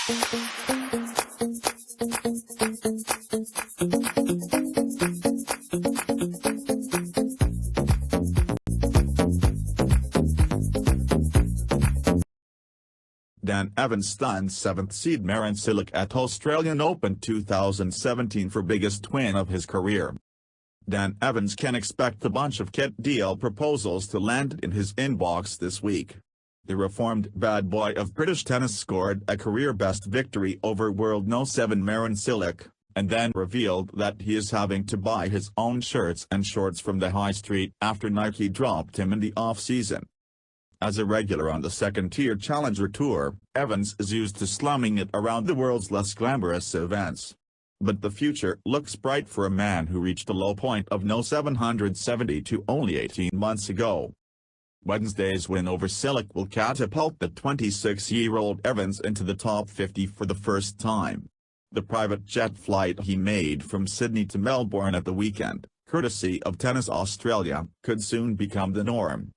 Dan Evans stunned 7th seed Marin Cilic at Australian Open 2017 for biggest win of his career. Dan Evans can expect a bunch of kit deal proposals to land in his inbox this week. The reformed bad boy of British tennis scored a career-best victory over world No. 7 Marin Cilic, and then revealed that he is having to buy his own shirts and shorts from the high street after Nike dropped him in the off-season. As a regular on the second-tier Challenger Tour, Evans is used to slumming it around the world's less glamorous events. But the future looks bright for a man who reached a low point of No. 772 only 18 months ago. Wednesday's win over Cilic will catapult the 26-year-old Evans into the top 50 for the first time. The private jet flight he made from Sydney to Melbourne at the weekend, courtesy of Tennis Australia, could soon become the norm.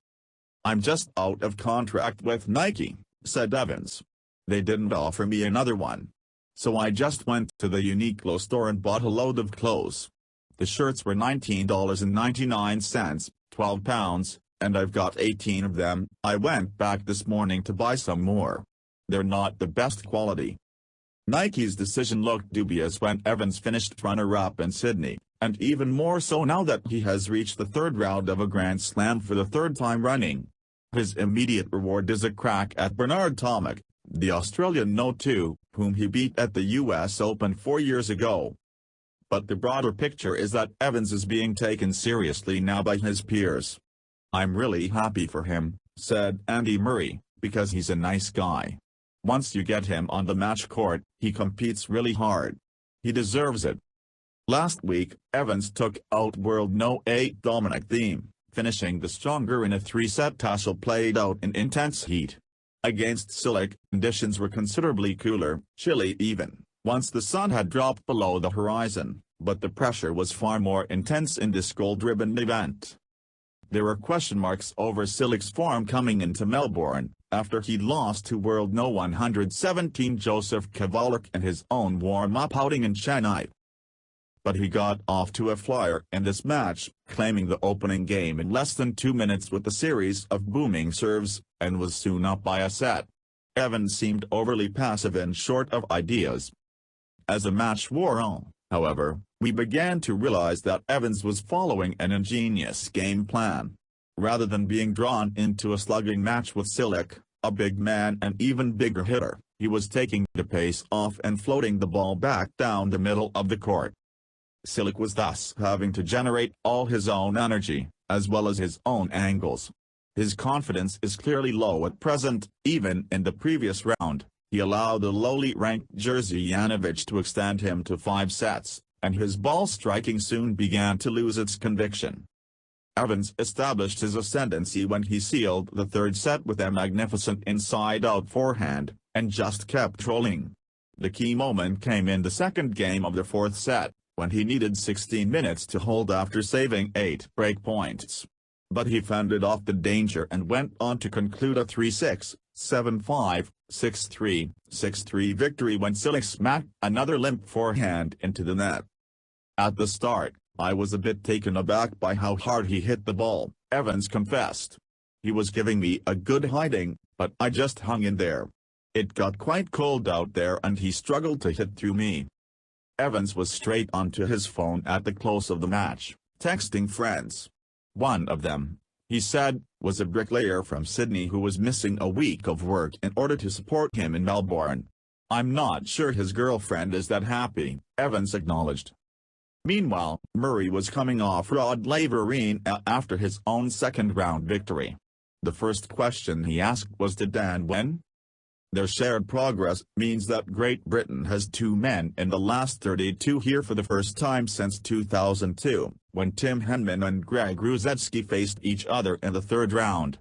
"I'm just out of contract with Nike," said Evans. "They didn't offer me another one. So I just went to the Uniqlo store and bought a load of clothes. The shirts were $19.99, £12, and I've got 18 of them. I went back this morning to buy some more. They're not the best quality." Nike's decision looked dubious when Evans finished runner-up in Sydney, and even more so now that he has reached the third round of a Grand Slam for the third time running. His immediate reward is a crack at Bernard Tomic, the Australian No. 2, whom he beat at the US Open 4 years ago. But the broader picture is that Evans is being taken seriously now by his peers. "I'm really happy for him," said Andy Murray, "because he's a nice guy. Once you get him on the match court, he competes really hard. He deserves it." Last week, Evans took out world No. 8 Dominic Thiem, finishing the stronger in a 3-set tussle played out in intense heat. Against Cilic, conditions were considerably cooler, chilly even, once the sun had dropped below the horizon, but the pressure was far more intense in this gold-ribbon event. There were question marks over Cilic's form coming into Melbourne, after he lost to world No. 117 Joseph Kavalik in his own warm-up outing in Chennai. But he got off to a flyer in this match, claiming the opening game in less than 2 minutes with a series of booming serves, and was soon up by a set. Evans seemed overly passive and short of ideas. As the match wore on, however, we began to realize that Evans was following an ingenious game plan. Rather than being drawn into a slugging match with Cilic, a big man and even bigger hitter, he was taking the pace off and floating the ball back down the middle of the court. Cilic was thus having to generate all his own energy, as well as his own angles. His confidence is clearly low at present. Even in the previous round, he allowed the lowly ranked Jerzy Janowicz to extend him to 5 sets, and his ball striking soon began to lose its conviction. Evans established his ascendancy when he sealed the third set with a magnificent inside-out forehand, and just kept trolling. The key moment came in the second game of the fourth set, when he needed 16 minutes to hold after saving 8 break points. But he fended off the danger and went on to conclude a 3-6, 7-5, 6-3, 6-3 victory when Cilic smacked another limp forehand into the net. "At the start, I was a bit taken aback by how hard he hit the ball," Evans confessed. "He was giving me a good hiding, but I just hung in there. It got quite cold out there and he struggled to hit through me." Evans was straight onto his phone at the close of the match, texting friends. One of them, he said, was a bricklayer from Sydney who was missing a week of work in order to support him in Melbourne. "I'm not sure his girlfriend is that happy," Evans acknowledged. Meanwhile, Murray was coming off Rod Laver after his own second-round victory. The first question he asked was, did Dan win? Their shared progress means that Great Britain has 2 men in the last 32 here for the first time since 2002, when Tim Henman and Greg Rusedski faced each other in the third round.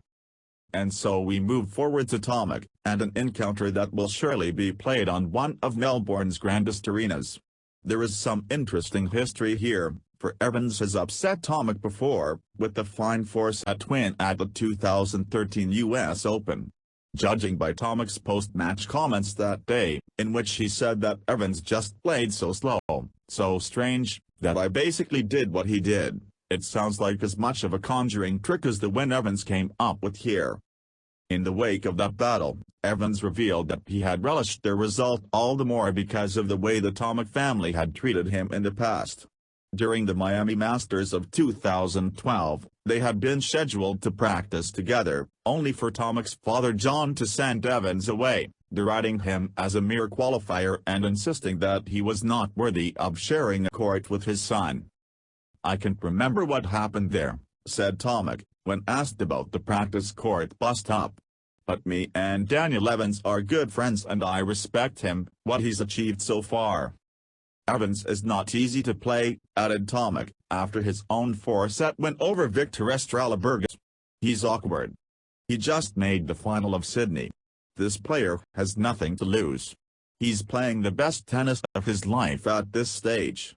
And so we move forward to Tomic, and an encounter that will surely be played on one of Melbourne's grandest arenas. There is some interesting history here, for Evans has upset Tomic before, with the fine force at win at the 2013 US Open. Judging by Tomic's post-match comments that day, in which he said that Evans just played so slow, so strange, that I basically did what he did, it sounds like as much of a conjuring trick as the win Evans came up with here. In the wake of that battle, Evans revealed that he had relished the result all the more because of the way the Tomic family had treated him in the past. During the Miami Masters of 2012, they had been scheduled to practice together, only for Tomic's father John to send Evans away, deriding him as a mere qualifier and insisting that he was not worthy of sharing a court with his son. "I can't remember what happened there," said Tomic, when asked about the practice court bust-up. "But me and Daniel Evans are good friends and I respect him, what he's achieved so far. Evans is not easy to play," added Tomic, after his own 4-set win over Victor Estrella-Burgos. "He's awkward. He just made the final of Sydney. This player has nothing to lose. He's playing the best tennis of his life at this stage.